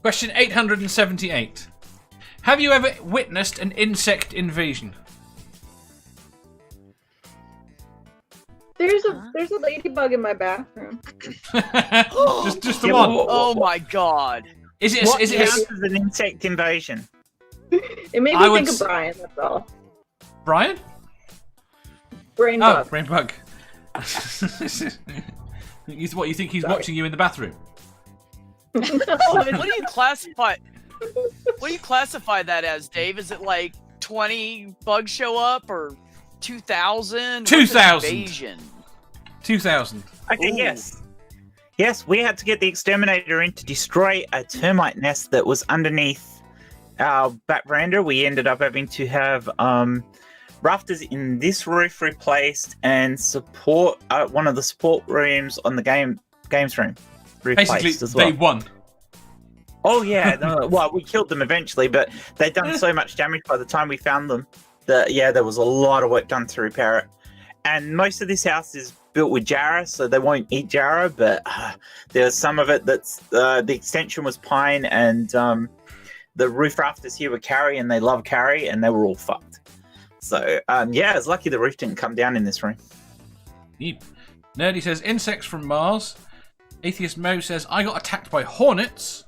Question 878. Have you ever witnessed an insect invasion? There's a ladybug in my bathroom. just the one. Oh my god. Is it? What Is counts it? as an insect invasion? It made me think of Brian. That's all. Brian? Brain Oh, bug. brain bug. What you think he's watching you in the bathroom? What do you classify? What do you classify that as, Dave? Is it like 20 bugs show up or 2,000? 2,000. Invasion. 2,000. Okay, Ooh. yes. Yes, we had to get the exterminator in to destroy a termite nest that was underneath our back veranda. We ended up having to have rafters in this roof replaced and support one of the support rooms on the games room replaced Basically, as well. they won. Oh yeah, no, well we killed them eventually, but they'd done so much damage by the time we found them that there was a lot of work done to repair it. And most of this house is built with jarrah, so they won't eat jarrah, but there's some of it that's the extension was pine, and the roof rafters here were carry, and they love carry, and they were all fucked. So it's lucky the roof didn't come down in this room. Yep. Nerdy says insects from Mars. Atheist Mo says I got attacked by hornets.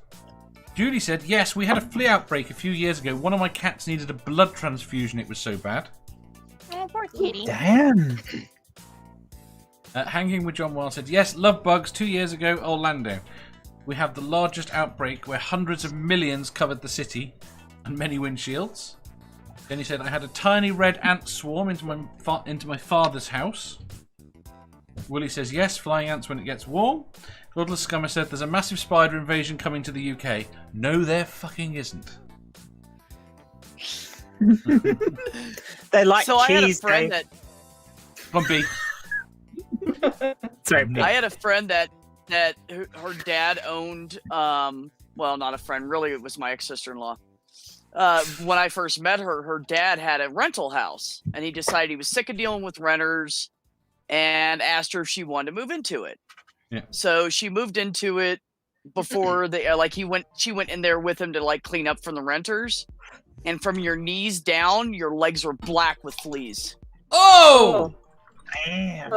Julie said yes, we had a flea outbreak a few years ago. One of my cats needed a blood transfusion. It was so bad. Oh, poor kitty. Damn. Hanging with John Wild said yes, love bugs. 2 years ago, Orlando. We have the largest outbreak where hundreds of millions covered the city and many windshields. Then he said I had a tiny red ant swarm into my father's house. Willie says yes, flying ants when it gets warm. Godless Scummer said there's a massive spider invasion coming to the UK. No, there fucking isn't. They like So I had a cheese, friend Dave. One B. Sorry, I had a friend that her dad owned. Well, not a friend, really. It was my ex-sister-in-law. When I first met her, her dad had a rental house, and he decided he was sick of dealing with renters, and asked her if she wanted to move into it. Yeah. So she moved into it before she went in there with him to like clean up from the renters, and from your knees down, your legs were black with fleas. Oh! damn.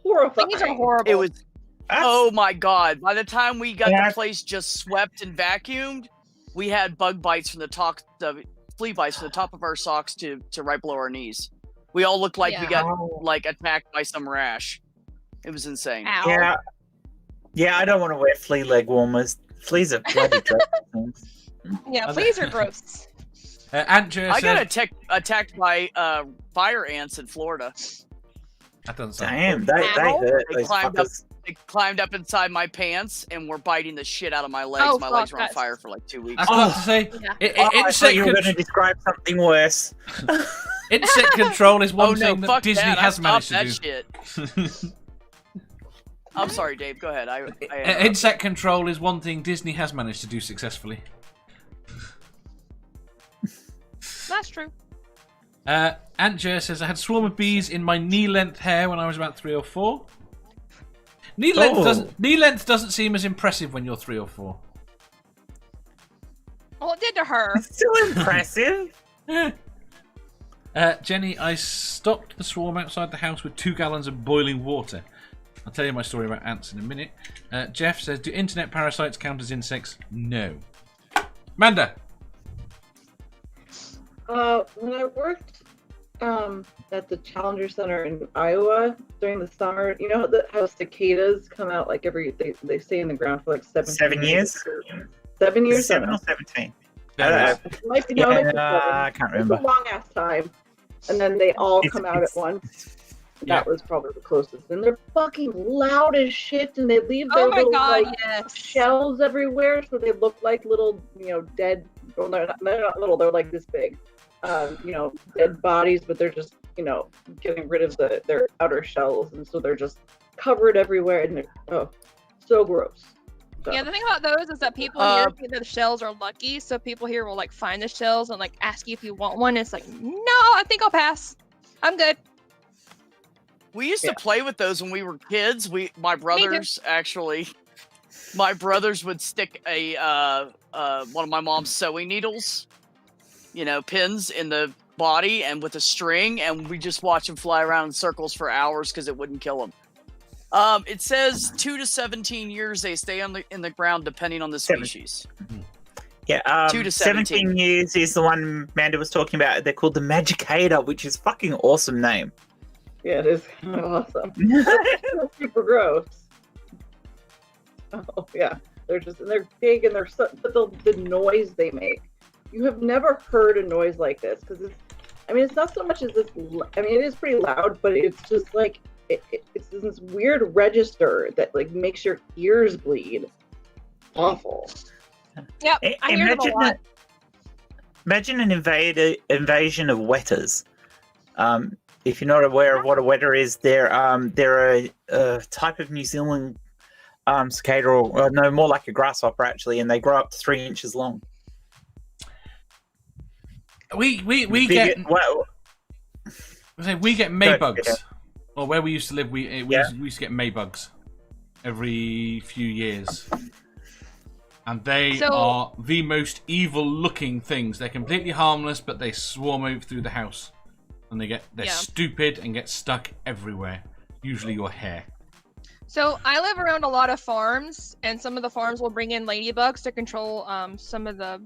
Horrifying. Things are horrible. It was. That's- Oh my god! By the time we got Yeah. the place just swept and vacuumed, we had bug bites from the top, flea bites from the top of our socks to right below our knees. We all looked like we Yeah. got like attacked by some rash. It was insane. Ow. Yeah, I don't want to wear flea leg warmers. Fleas are bloody dreadful things. Yeah, fleas are gross. Aunt Joe I said... got attacked by fire ants in Florida. That doesn't sound... Damn, they Ow. hurt They those climbed up. fuckers. They climbed up inside my pants and were biting the shit out of my legs. Oh, My legs fuck, were on that's- fire for like 2 weeks. I was about to say... Yeah. I Insect, thought you were going to describe something worse. insect control is one Oh no! thing that Fuck Disney that! has I managed stopped to that do. shit. I'm sorry, Dave. Go ahead. I Insect control is one thing Disney has managed to do successfully. That's true. Aunt Jer says, I had a swarm of bees in my knee-length hair when I was about 3 or 4. Knee length doesn't seem as impressive when you're 3 or 4. Well, it did to her. Still impressive. Jenny, I stopped the swarm outside the house with 2 gallons of boiling water. I'll tell you my story about ants in a minute. Jeff says, do internet parasites count as insects? No. Manda. When I worked at the Challenger Center in Iowa during the summer, you know how cicadas come out like they stay in the ground for like 7 years? 7 years? 7 or 17? Might be, no, maybe 7. I can't It's remember. a long ass time. And then they all It's- come out at it's- once. Yeah. That was probably the closest. And they're fucking loud as shit, and they leave their Oh my little god, like yes. shells everywhere, so they look like little, dead. Well, they're not little. They're like this big, dead bodies, but they're just, getting rid of their outer shells, and so they're just covered everywhere, and they're so gross. So, Yeah, the thing about those is that people here think that the shells are lucky, so people here will like find the shells and like ask you if you want one. It's like, no, I think I'll pass. I'm good. We used to play with those when we were kids. My brothers actually. my brothers would stick a one of my mom's sewing needles, pins in the body and with a string, and we just watch them fly around in circles for hours because it wouldn't kill them. It says 2 to 17 years they stay in the ground depending on the species. Yeah, 2 to 17 years is the one Amanda was talking about. They're called the Magicator, which is fucking awesome name. Yeah, it is awesome. Super gross. Oh yeah, they're big and but the noise they make. You have never heard a noise like this because it's not so much as this. I mean, it is pretty loud, but it's just like it's this weird register that like makes your ears bleed. Awful. Yep, I hear them a lot. Imagine an invasion of wetters. If you're not aware of what a wetter is, they're a type of New Zealand cicada, or no, more like a grasshopper actually, and they grow up to 3 inches long. We get maybugs. Well, where we used to live, we used to get maybugs every few years. And they are the most evil-looking things. They're completely harmless, but they swarm over through the house. And they're stupid and get stuck everywhere. Usually your hair. So I live around a lot of farms, and some of the farms will bring in ladybugs to control some of the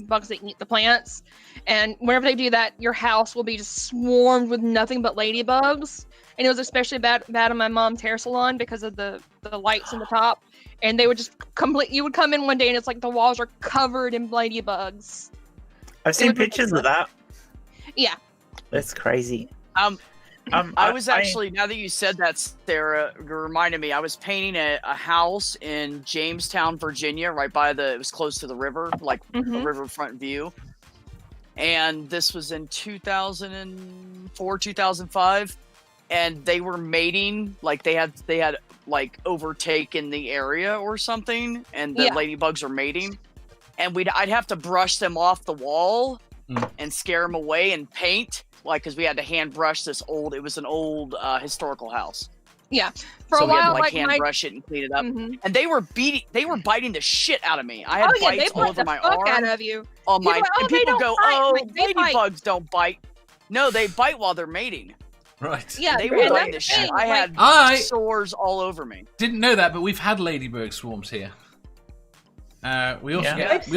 bugs that eat the plants. And whenever they do that, your house will be just swarmed with nothing but ladybugs. And it was especially bad on my mom's hair salon because of the lights in the top. And they would just you would come in one day and it's like the walls are covered in ladybugs. I've seen pictures of that. Yeah. That's crazy. I was actually, now that you said that, Sarah, you reminded me, I was painting a house in Jamestown, Virginia, right by it was close to the river, like a riverfront view. And this was in 2004, 2005. And they were mating, like they had like overtaken the area or something, and the ladybugs are mating. And I'd have to brush them off the wall and scare them away and paint. Like, because we had to hand brush it was an old historical house. Yeah, so we had to hand brush it and clean it up. And they were biting the shit out of me. I had bites all over my arm. Out of you. People go, ladybugs don't bite. No, they bite while they're mating. Right. Yeah, they were biting the shit. I had sores all over me. Didn't know that, but we've had ladybug swarms here. We also get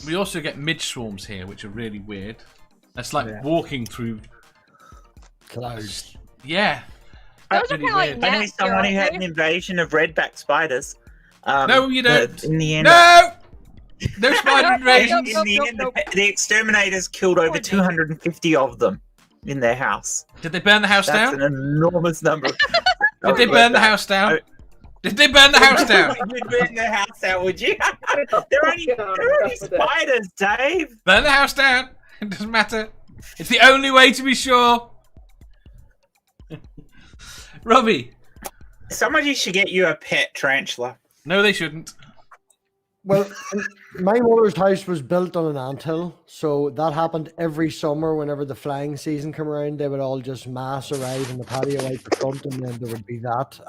We also get midge swarms here, which are really weird. That's like walking through closed. Yeah. Those are kind of like I know someone who had an invasion of redback spiders. No, you don't. In the end, no spider invasion. In the end, the exterminators killed over 250 of them in their house. Did they burn the house down? That's an enormous number. Did they burn the house down? Did they burn the house down? You'd burn the house down, would you? They're only spiders, Dave. Burn the house down. It doesn't matter. It's the only way to be sure. Robbie. Somebody should get you a pet tarantula. No, they shouldn't. Well, my mother's house was built on an anthill, so that happened every summer. Whenever the flying season came around, they would all just mass arrive in the patio out the front, and then there would be that.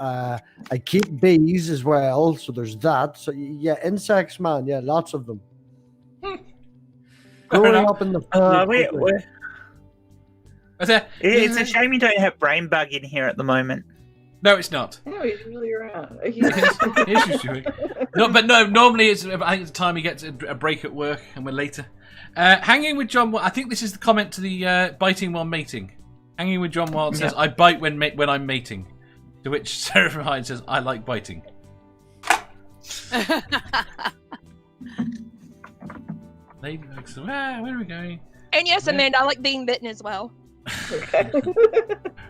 I keep bees as well, so there's that. So yeah, insects, man, yeah, lots of them. Growing up in the it's a shame you don't have Brain Bug in here at the moment. No, it's not. No, he's really around. Normally I think it's the time he gets a break at work and we're later. Hanging with John, I think this is the comment to the biting while mating. Hanging with John Wild says, I bite when I'm mating. To which Sarah from Hyde says, I like biting. Ladybugs, where are we going? And yes, Amanda, I like being bitten as well. Okay.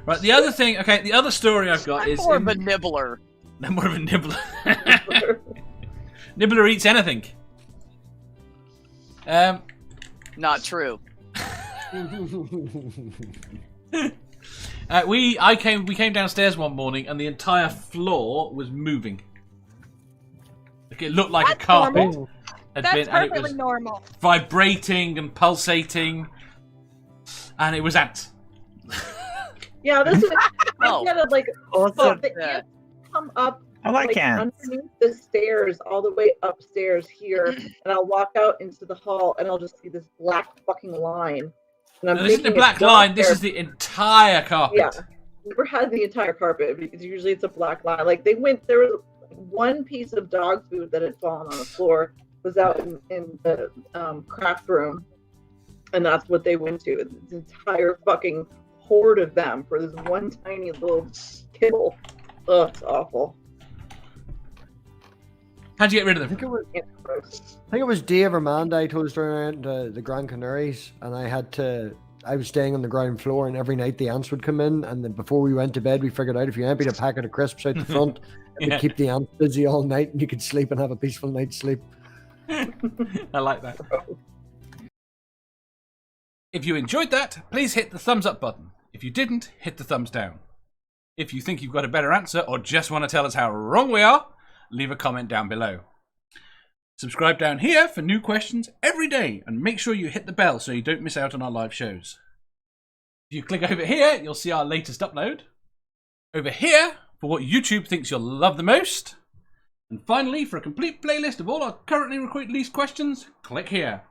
Right, the other thing, the other story I've got is... more of a nibbler. No, more of a nibbler. Nibbler eats anything. Not true. We came downstairs one morning and the entire floor was moving. Like, it looked like a carpet. Normal. That's perfectly normal. Vibrating and pulsating. And it was ants. Yeah, this is awesome. the ants come up I like ants. underneath the stairs, all the way upstairs here, and I'll walk out into the hall, and I'll just see this black fucking line. And I'm No, this isn't the thinking black it's not line. This there. is the entire carpet. Yeah, never had the entire carpet because usually it's a black line. Like there was one piece of dog food that had fallen on the floor was out in the craft room, and that's what they went to. This entire fucking horde of them for this one tiny little kibble. Ugh, it's awful. How'd you get rid of I them? think it was Dave or Mandy told us to around the Grand Canaries, and I was staying on the ground floor, and every night the ants would come in, and then before we went to bed, we figured out if you emptied a packet of crisps out the front, it would keep the ants busy all night, and you could sleep and have a peaceful night's sleep. I like that. If you enjoyed that, please hit the thumbs up button. If you didn't, hit the thumbs down. If you think you've got a better answer or just want to tell us how wrong we are, leave a comment down below. Subscribe down here for new questions every day, and make sure you hit the bell so you don't miss out on our live shows. If you click over here, you'll see our latest upload. Over here, for what YouTube thinks you'll love the most. And finally, for a complete playlist of all our currently released questions, click here.